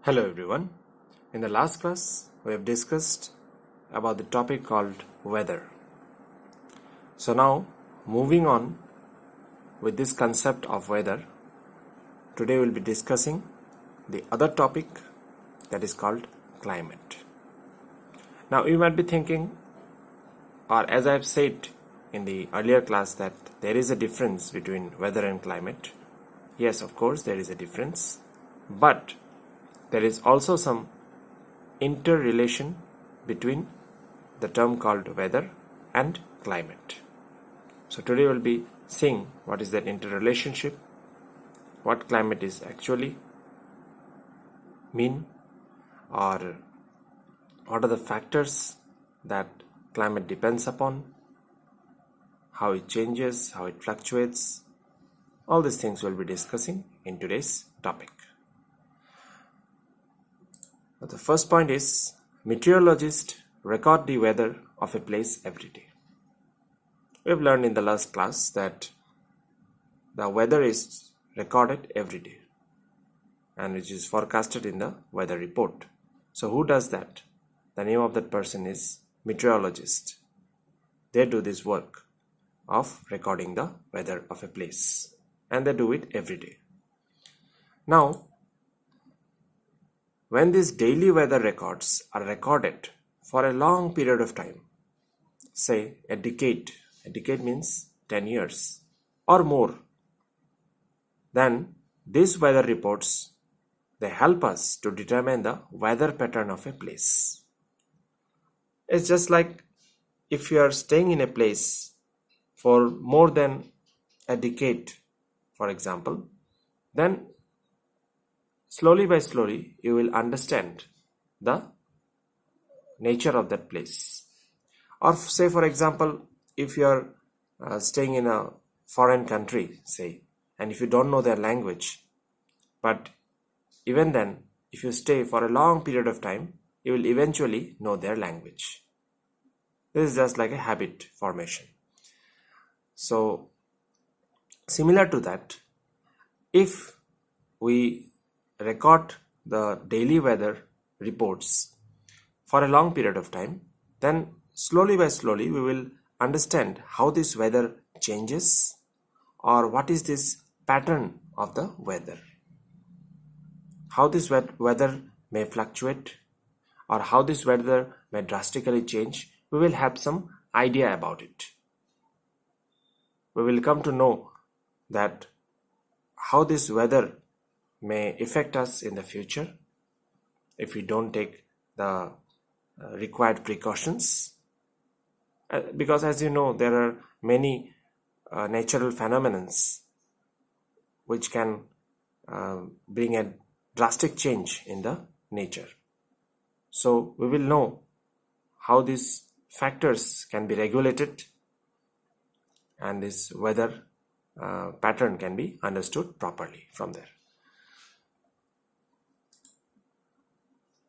Hello everyone. In the last class, we have discussed about the topic called weather. So now, moving on with this concept of weather, today we'll be discussing the other topic that is called climate. Now you might be thinking, or as I have said in the earlier class, that there is a difference between weather and climate. Yes, of course, there is a difference, but there is also some interrelation between the term called weather and climate. So today we'll be seeing what is that interrelationship, what climate is actually mean, or what are the factors that climate depends upon, how it changes, how it fluctuates. All these things we'll be discussing in today's topic. The first point is meteorologists record the weather of a place every day. We have learned in the last class that the weather is recorded every day and which is forecasted in the weather report. So who does that? The name of that person is meteorologist. They do this work of recording the weather of a place and they do it every day. Now, when these daily weather records are recorded for a long period of time, say a decade means 10 years or more, then these weather reports, they help us to determine the weather pattern of a place. It's just like if you are staying in a place for more than a decade, for example, then slowly by slowly, you will understand the nature of that place. Or say, for example, if you are staying in a foreign country, say, and if you don't know their language, but even then, if you stay for a long period of time, you will eventually know their language. This is just like a habit formation. So, similar to that, if we record the daily weather reports for a long period of time, then slowly by slowly we will understand how this weather changes or what is this pattern of the weather, how this weather may fluctuate or how this weather may drastically change. We will have some idea about it. We will come to know that how this weather may affect us in the future if we don't take the required precautions. Because as you know, there are many natural phenomena which can bring a drastic change in the nature. So we will know how these factors can be regulated and this weather pattern can be understood properly from there.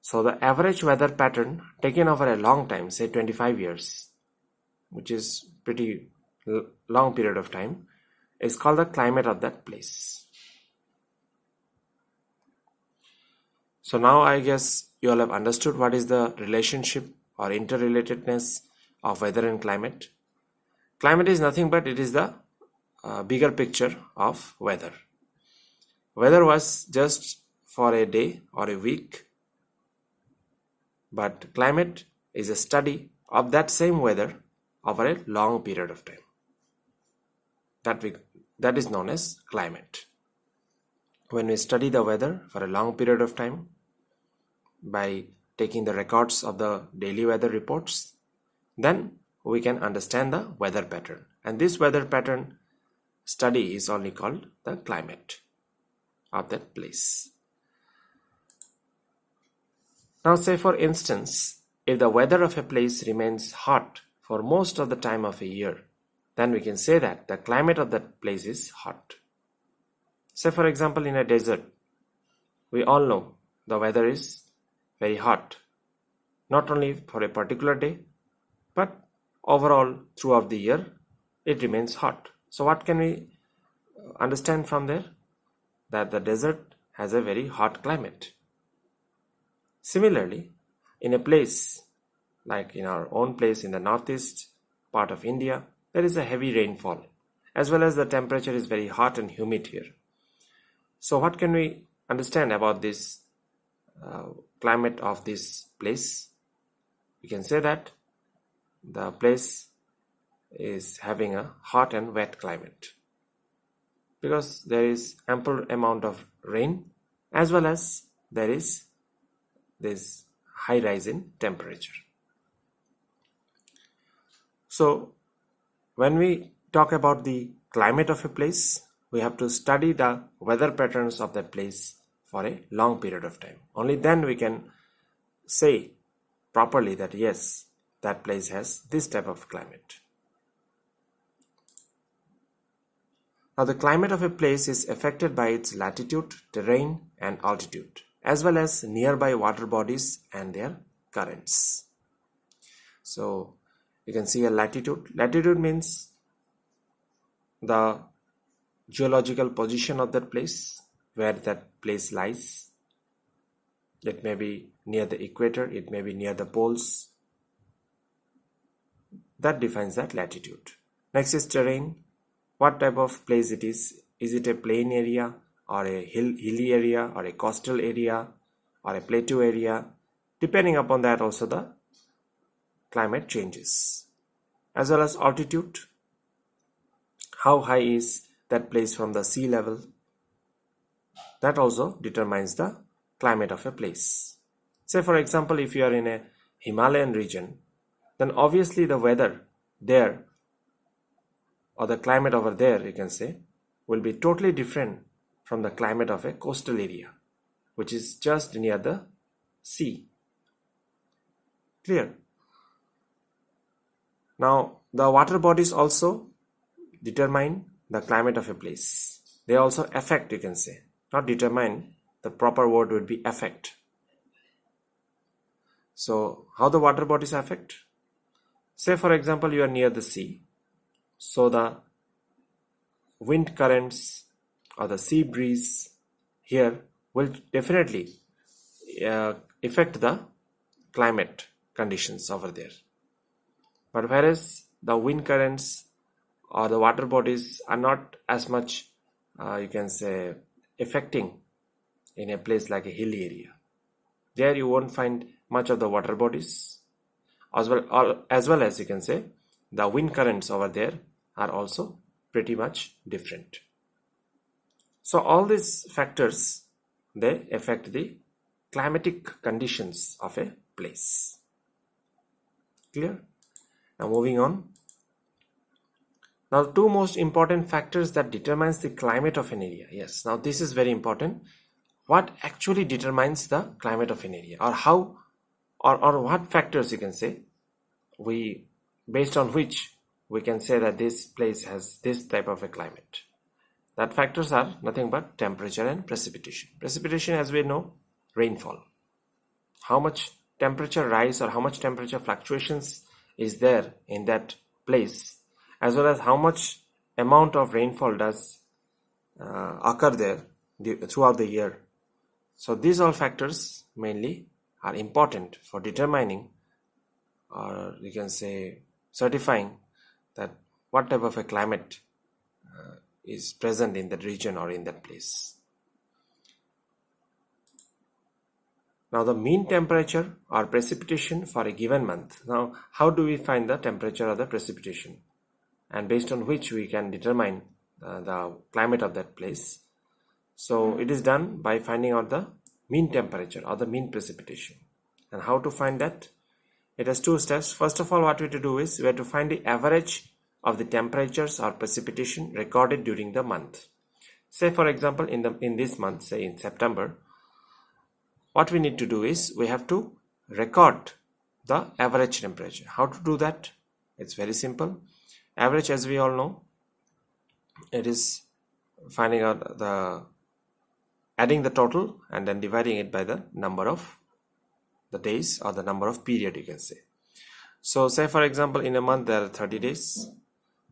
So the average weather pattern taken over a long time, say 25 years, which is pretty long period of time, is called the climate of that place. So now I guess you all have understood what is the relationship or interrelatedness of weather and climate. Climate is nothing but it is the bigger picture of weather. Weather was just for a day or a week, but climate is a study of that same weather over a long period of time. That is known as climate. When we study the weather for a long period of time by taking the records of the daily weather reports, then we can understand the weather pattern. And this weather pattern study is only called the climate of that place. Now say for instance, if the weather of a place remains hot for most of the time of a year, then we can say that the climate of that place is hot. Say for example, in a desert, we all know the weather is very hot, not only for a particular day, but overall throughout the year, it remains hot. So what can we understand from there? That the desert has a very hot climate. Similarly, in a place like in our own place in the northeast part of India, there is a heavy rainfall, as well as the temperature is very hot and humid here. So, what can we understand about this climate of this place? We can say that the place is having a hot and wet climate because there is ample amount of rain, as well as there is this high rise in temperature. So when we talk about the climate of a place, we have to study the weather patterns of that place for a long period of time. Only then we can say properly that yes, that place has this type of climate. Now, the climate of a place is affected by its latitude, terrain, and altitude, as well as nearby water bodies and their currents. So, you can see a latitude. Latitude means the geological position of that place, where that place lies. It may be near the equator, it may be near the poles. That defines that latitude. Next is terrain. What type of place it is? Is it a plain area or a hilly area or a coastal area or a plateau area? Depending upon that also the climate changes. As well as altitude. How high is that place from the sea level? That also determines the climate of a place. Say for example, if you are in a Himalayan region, then obviously the weather there or the climate over there, you can say, will be totally different from the climate of a coastal area, which is just near the sea. Clear? Now, the water bodies also determine the climate of a place. They also affect, you can say. Not determine, the proper word would be affect. So, how the water bodies affect? Say for example, you are near the sea. So the wind currents or the sea breeze here will definitely affect the climate conditions over there. But whereas the wind currents or the water bodies are not as much, you can say, affecting in a place like a hilly area. There you won't find much of the water bodies, as well as you can say the wind currents over there are also pretty much different. So all these factors, they affect the climatic conditions of a place. Clear? Now moving on. Now the two most important factors that determines the climate of an area. Yes, now this is very important. What actually determines the climate of an area, or how, or what factors you can say, based on which we can say that this place has this type of a climate. That factors are nothing but temperature and precipitation. Precipitation, as we know, rainfall. How much temperature rise or how much temperature fluctuations is there in that place, as well as how much amount of rainfall does occur there throughout the year. So these all factors mainly are important for determining, or you can say certifying, that what type of a climate is present in that region or in that place. Now the mean temperature or precipitation for a given month. Now how do we find the temperature or the precipitation, and based on which we can determine the climate of that place? So it is done by finding out the mean temperature or the mean precipitation. And how to find that? It has two steps. First of all, what we have to do is we have to find the average of the temperatures or precipitation recorded during the month. Say for example, in this month, say in September, what we need to do is we have to record the average temperature. How to do that? It's very simple. Average, as we all know, it is finding out adding the total and then dividing it by the number of the days or the number of period, you can say. So say for example, in a month there are 30 days.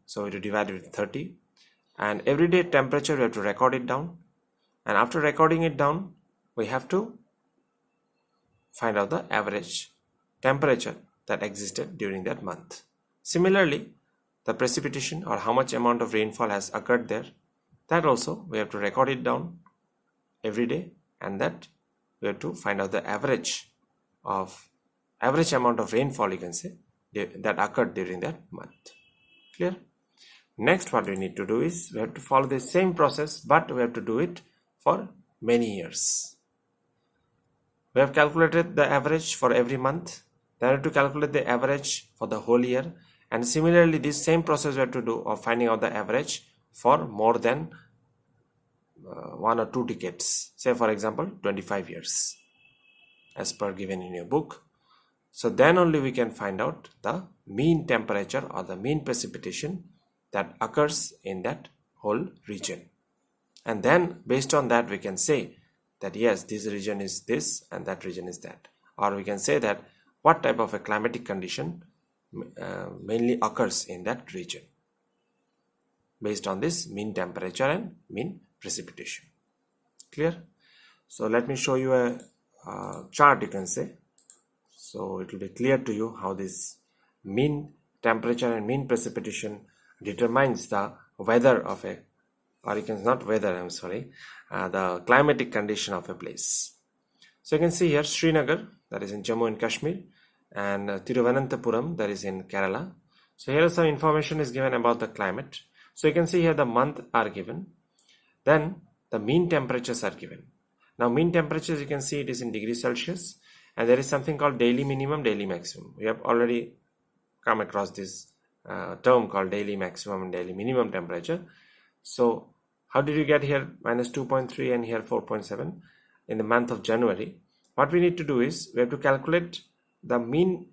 So we have to divide it with 30, and every day temperature we have to record it down, and after recording it down we have to find out the average temperature that existed during that month. Similarly, the precipitation or how much amount of rainfall has occurred there, that also we have to record it down every day, and that we have to find out the average amount of rainfall, you can say, that occurred during that month. Clear? Next, what we need to do is we have to follow the same process, but we have to do it for many years. We have calculated the average for every month. Then we have to calculate the average for the whole year. And similarly, this same process we have to do of finding out the average for more than 1 or 2 decades. Say for example, 25 years as per given in your book. So then only we can find out the mean temperature or the mean precipitation that occurs in that whole region. And then based on that we can say that yes, this region is this and that region is that. Or we can say that what type of a climatic condition mainly occurs in that region based on this mean temperature and mean precipitation. Clear? So let me show you a chart, you can say. So it will be clear to you how this mean temperature and mean precipitation determines the weather of a, or you can not weather, I'm sorry, the climatic condition of a place. So you can see here Srinagar, that is in Jammu and Kashmir, and Thiruvananthapuram, that is in Kerala. So here some information is given about the climate. So you can see here the month are given. Then the mean temperatures are given. Now mean temperatures, you can see it is in degrees Celsius, and there is something called daily minimum, daily maximum. We have already come across this term called daily maximum and daily minimum temperature. So how did you get here minus 2.3 and here 4.7 in the month of January? What we need to do is we have to calculate the mean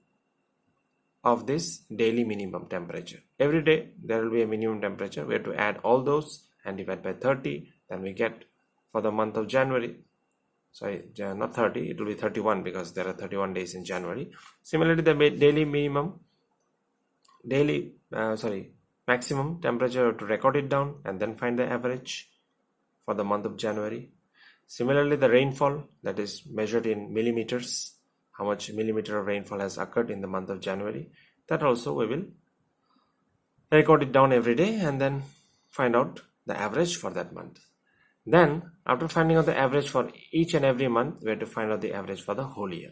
of this daily minimum temperature. Every day there will be a minimum temperature. We have to add all those and divide by 30. Then we get for the month of January, sorry, not 30, it will be 31 because there are 31 days in January. Similarly, the daily maximum temperature, we have to record it down and then find the average for the month of January. Similarly, the rainfall, that is measured in millimeters, how much millimeter of rainfall has occurred in the month of January, that also we will record it down every day and then find out the average for that month. Then after finding out the average for each and every month, we have to find out the average for the whole year.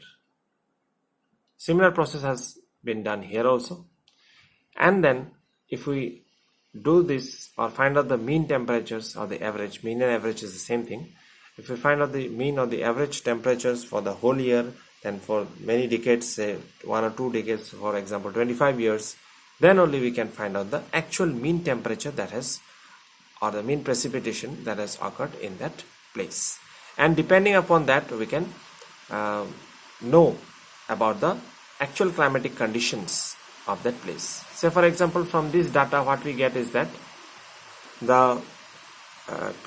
Similar process has been done here also. And then if we do this or find out the mean temperatures or the average, mean and average is the same thing. If we find out the mean or the average temperatures for the whole year, then for many decades, say 1 or 2 decades, for example 25 years, then only we can find out the actual mean temperature that has, or the mean precipitation that has occurred in that place. And depending upon that, we can know about the actual climatic conditions of that place. Say for example, from this data what we get is that the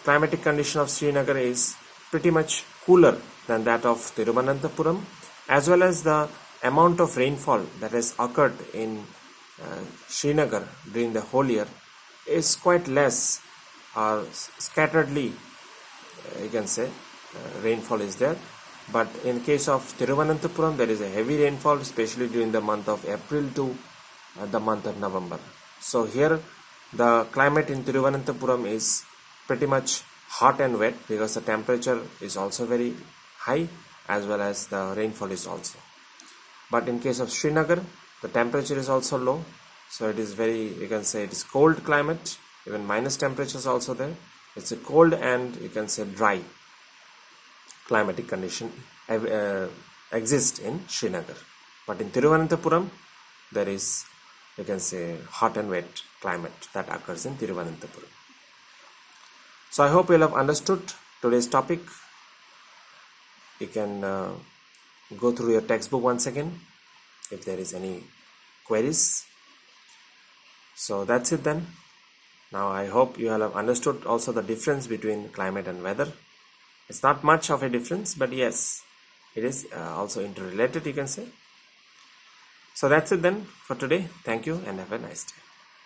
climatic condition of Srinagar is pretty much cooler than that of Thiruvananthapuram, as well as the amount of rainfall that has occurred in Srinagar during the whole year is quite less, or scatteredly you can say rainfall is there. But in case of Thiruvananthapuram, there is a heavy rainfall, especially during the month of April to the month of November. So here the climate in Thiruvananthapuram is pretty much hot and wet because the temperature is also very high as well as the rainfall is also. But in case of Srinagar, the temperature is also low, so it is very, you can say it is cold climate, even minus temperatures also there. It's a cold and you can say dry climatic condition exists in Srinagar. But in Thiruvananthapuram, there is, you can say, hot and wet climate that occurs in Thiruvananthapuram. So I hope you will have understood today's topic. You can go through your textbook once again if there is any queries. So that's it then. Now I hope you will have understood also the difference between climate and weather. It's not much of a difference, but yes, it is also interrelated, you can say. So that's it then for today. Thank you and have a nice day.